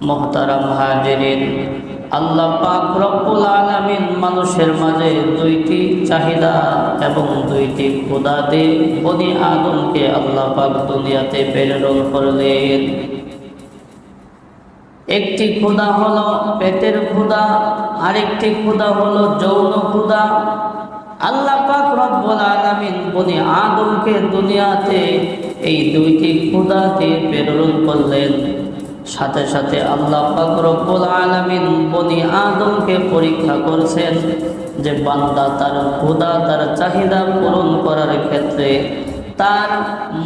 মুহতারাম হাজিরিন, আল্লাহ পাক রব্বুল আলামিন মানুষের মাঝে দুইটি চাহিদা এবং দুইটি ক্ষুধা দিয়ে বনি আদমকে আল্লাহ পাক দুনিয়াতে প্রেরণ করলেন। একটি ক্ষুধা হলো পেটের ক্ষুধা, আরেকটি ক্ষুধা হলো যৌন ক্ষুধা। আল্লাহ পাক রব্বুল আলামিন বনি আদমকে দুনিয়াতে এই দুইটি ক্ষুধা দিয়ে প্রেরণ করলেন। সাথে সাথে আল্লাহ পাক রব্বুল আলামিন বনি আদমকে পরীক্ষা করছেন যে বান্দা তার ক্ষুধা, তার চাহিদা পূরণ করার ক্ষেত্রে তার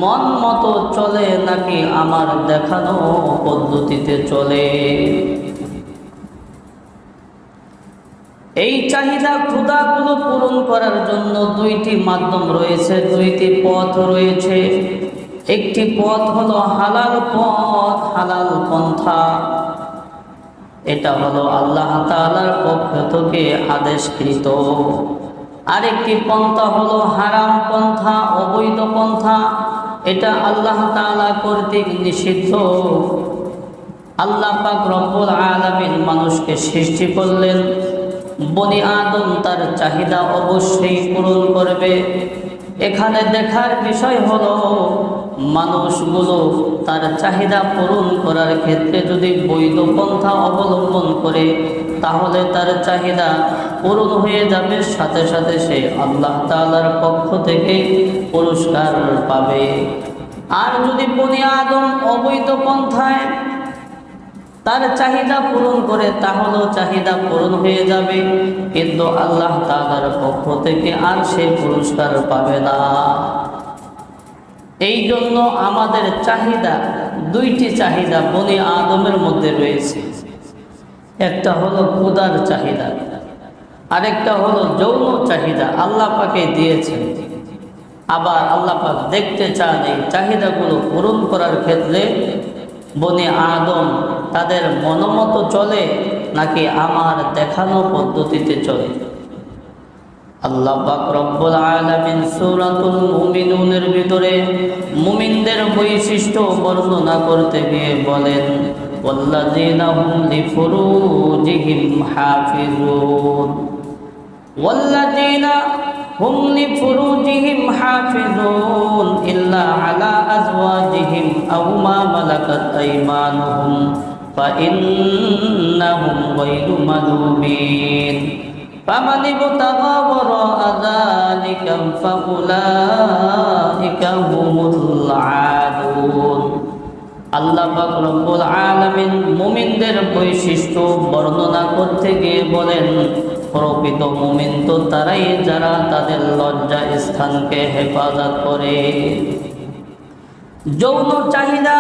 মন মতো চলে নাকি আমার দেখানো পদ্ধতিতে চলে। এই চাহিদা ক্ষুধাগুলো পূরণ করার জন্য দুইটি মাধ্যম রয়েছে, দুইটি পথ রয়েছে। একটি পথ হলো হালাল পথ, হালাল পন্থা। এটা হলো আল্লাহ তাআলার পক্ষ থেকে আদেশকৃত। আরেকটি পন্থা হলো হারাম পন্থা, অবৈধ পন্থা। এটা আল্লাহ তাআলা কর্তৃক নিষিদ্ধ। আল্লাহ পাক রব্বুল আলামিন মানুষকে সৃষ্টি করলেন, বনি আদম তার চাহিদা অবশ্যই পূরণ করবে। এখানে দেখার বিষয় হলো মানুষগুলো তার চাহিদা পূরণ করার ক্ষেত্রে যদি বৈধ পন্থা অবলম্বন করে তাহলে তার চাহিদা পূরণ হয়ে যাবে, সাথে সাথে সে আল্লাহ তাআলার পক্ষ থেকে পুরস্কার পাবে। আর যদি বনি আদম অবৈধ পন্থায় তার চাহিদা পূরণ করে তাহলেও চাহিদা পূরণ হয়ে যাবে, কিন্তু আল্লাহ তাআলার পক্ষ থেকে আর সে পুরস্কার পাবে না। এই জন্য আমাদের চাহিদা, দুইটি চাহিদা বনি আদমের মধ্যে রয়েছে। একটা হলো ক্ষুধার চাহিদা, আরেকটা হলো যৌন চাহিদা। আল্লাহ পাকে দিয়েছেন, আবার আল্লাহ পাক দেখতে চান এই চাহিদাগুলো পূরণ করার ক্ষেত্রে বনি আদম তাদের মনোমতো চলে নাকি আমার দেখানো পদ্ধতিতে চলে। আল্লাহ পাক রব্বুল আলামিন সূরাতুল মুমিনুনের ভিতরে মুমিনদের বৈশিষ্ট্য বর্ণনা করতে গিয়ে বলেন, ওয়াল্লাযীনা হুম লিফুরুজিহিম হাফিজুন, ওয়াল্লাযীনা হুম লিফুরুজিহিম হাফিজুন ইল্লা আলা আজওয়াজিহিম আও মা মালাকাত আইমানুহুম ফাইন্নাহুম গায়রু মালুমিন ফামান ইবতাগা ওয়ারাআ যালিকা ফাউলাইকা হুমুল আদুন। আল্লাহ পাক রব্বুল আলামিন মুমিনদের বৈশিষ্ট্য বর্ণনা করতে গিয়ে বলেন, প্রকৃত মুমিন তো তারাই যারা তাদের লজ্জা স্থানকে হেফাজত করে। যৌন চাহিদা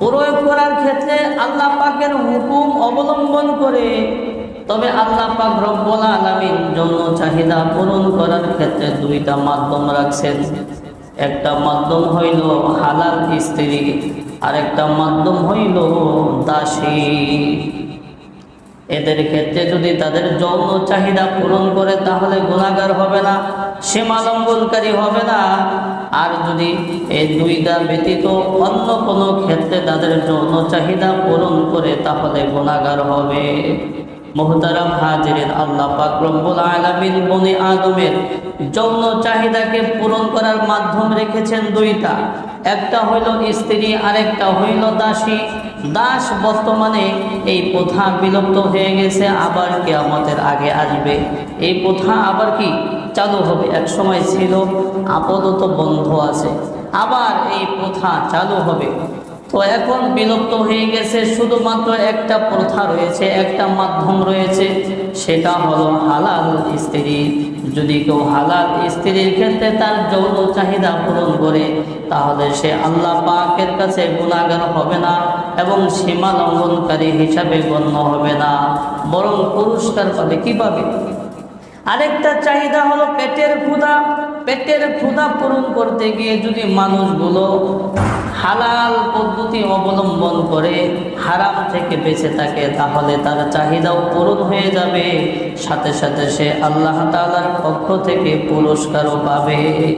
প্রয়োগ করার ক্ষেত্রে আল্লাহ পাকের হুকুম অবলম্বন করে, তবে আল্লাহ পাক রব্বুল আলামিন যৌন চাহিদা পূরণ করার ক্ষেত্রে দুইটা মাধ্যম রাখছেন। একটা মাধ্যম হইল হালাল স্ত্রী, আরেকটা মাধ্যম হইল দাসী। এদের ক্ষেত্রে যদি তাদের যৌন চাহিদা পূরণ করে তাহলে গুনাহগার হবে না, সীমা লঙ্ঘনকারী হবে না। আর যদি এই দুইটা ব্যতীত অন্য কোনো ক্ষেত্রে তাদের যৌন চাহিদা পূরণ করে তাহলে গুনাহগার হবে। মুহতারাম হাজিরিন, আল্লাহ পাক রব্বুল আলামিন বনি আদমের যৌন চাহিদাকে পূরণ করার মাধ্যম রেখেছেন দুইটা। একটা হইল স্ত্রী, আরেকটা হইল দাসী। দাস বর্তমানে এই প্রথা বিলুপ্ত হয়ে গেছে, আবার কিয়ামতের আগে আসবে। এই প্রথা আবার কি চালু হবে, এক সময় ছিল, আপাতত বন্ধ আছে, আবার এই প্রথা চালু হবে। তো এখন বিলুপ্ত হয়ে গেছে, শুধুমাত্র একটা প্রথা রয়েছে, একটা মাধ্যম রয়েছে, সেটা হলো হালাল স্ত্রী। যদি কেউ হালাল স্ত্রীর ক্ষেত্রে তার যৌন চাহিদা পূরণ করে তাহলে সে আল্লাহ পাকের কাছে গুনাহগার হবে না এবং সীমা লঙ্ঘনকারী হিসাবে গণ্য হবে না, বরং পুরস্কার পাবে। কিভাবে? আরেকটা চাহিদা হলো পেটের ক্ষুধা। পেটের ক্ষুধা পূরণ করতে গিয়ে যদি মানুষগুলো হালাল পদ্ধতি অবলম্বন করে হারাম থেকে বেঁচে থাকে তাহলে তার চাহিদাও পূরণ হয়ে যাবে, সাথে সাথে সে আল্লাহ তাআলার পক্ষ থেকে পুরস্কারও পাবে।